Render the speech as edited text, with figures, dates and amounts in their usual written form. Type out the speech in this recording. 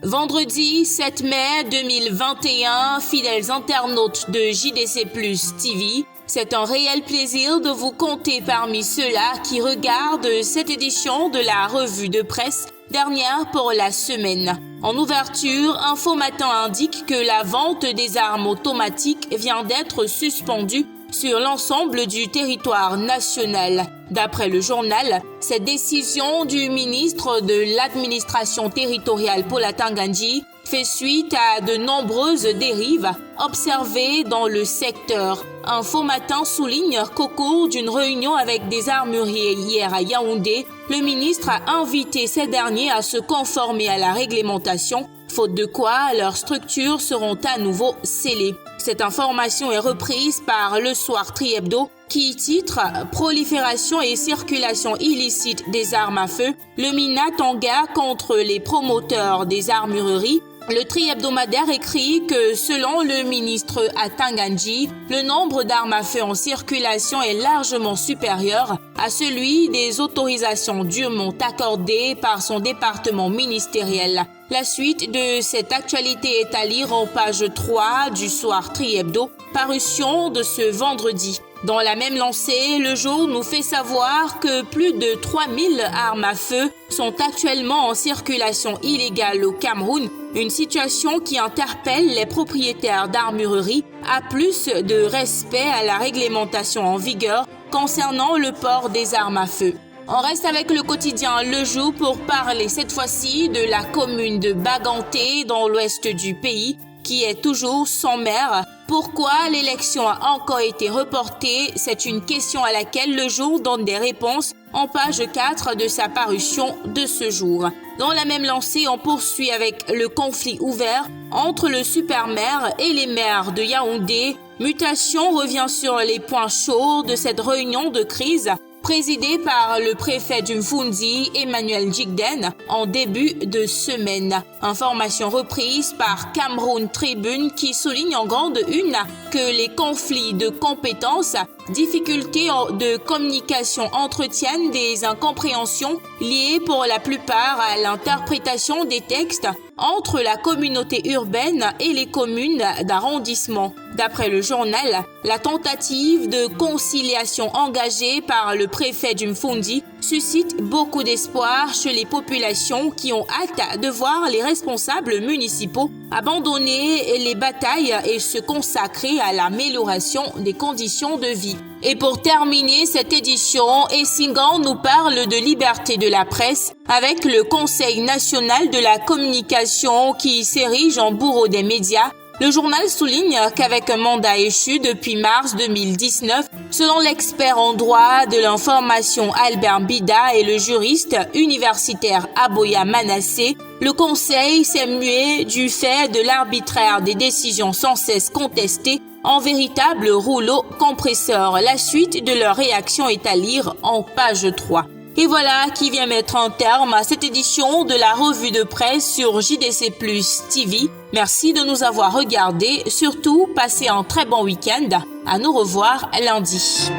Vendredi 7 mai 2021, fidèles internautes de JDC Plus TV, c'est un réel plaisir de vous compter parmi ceux-là qui regardent cette édition de la revue de presse dernière pour la semaine. En ouverture, Info Matin indique que la vente des armes automatiques vient d'être suspendue sur l'ensemble du territoire national. D'après le journal, cette décision du ministre de l'administration territoriale Paula Tangandji fait suite à de nombreuses dérives observées dans le secteur. Info Matin souligne qu'au cours d'une réunion avec des armuriers hier à Yaoundé, le ministre a invité ces derniers à se conformer à la réglementation, faute de quoi leurs structures seront à nouveau scellées. Cette information est reprise par Le Soir Tri-Hebdo qui titre « Prolifération et circulation illicite des armes à feu, le MINA Tonga contre les promoteurs des armureries ». Le Tri-hebdomadaire écrit que selon le ministre à Tangandji, le nombre d'armes à feu en circulation est largement supérieur à celui des autorisations dûment accordées par son département ministériel. La suite de cette actualité est à lire en page 3 du Soir Tri-Hebdo, parution de ce vendredi. Dans la même lancée, Le Jour nous fait savoir que plus de 3000 armes à feu sont actuellement en circulation illégale au Cameroun, une situation qui interpelle les propriétaires d'armureries à plus de respect à la réglementation en vigueur concernant le port des armes à feu. On reste avec le quotidien Le Jour pour parler cette fois-ci de la commune de Baganté dans l'ouest du pays qui est toujours sans maire. Pourquoi l'élection a encore été reportée? C'est une question à laquelle Le Jour donne des réponses en page 4 de sa parution de ce jour. Dans la même lancée, on poursuit avec le conflit ouvert entre le super-maire et les maires de Yaoundé. Mutation revient sur les points chauds de cette réunion de crise présidée par le préfet du Mfundi, Emmanuel Jigden, en début de semaine. Information reprise par Cameroun Tribune qui souligne en grande une que les conflits de compétences, difficultés de communication entretiennent des incompréhensions liées pour la plupart à l'interprétation des textes entre la communauté urbaine et les communes d'arrondissement. D'après le journal, la tentative de conciliation engagée par le préfet du Mfundi suscite beaucoup d'espoir chez les populations qui ont hâte de voir les responsables municipaux abandonner les batailles et se consacrer à l'amélioration des conditions de vie. Et pour terminer cette édition, Essingan nous parle de liberté de la presse avec le Conseil national de la communication qui s'érige en bourreau des médias. Le journal souligne qu'avec un mandat échu depuis mars 2019, selon l'expert en droit de l'information Albert Bida et le juriste universitaire Aboya Manassé, le Conseil s'est mué du fait de l'arbitraire des décisions sans cesse contestées en véritable rouleau compresseur. La suite de leur réaction est à lire en page 3. Et voilà qui vient mettre un terme à cette édition de la revue de presse sur JDC Plus TV. Merci de nous avoir regardés. Surtout, passez un très bon week-end. À nous revoir lundi.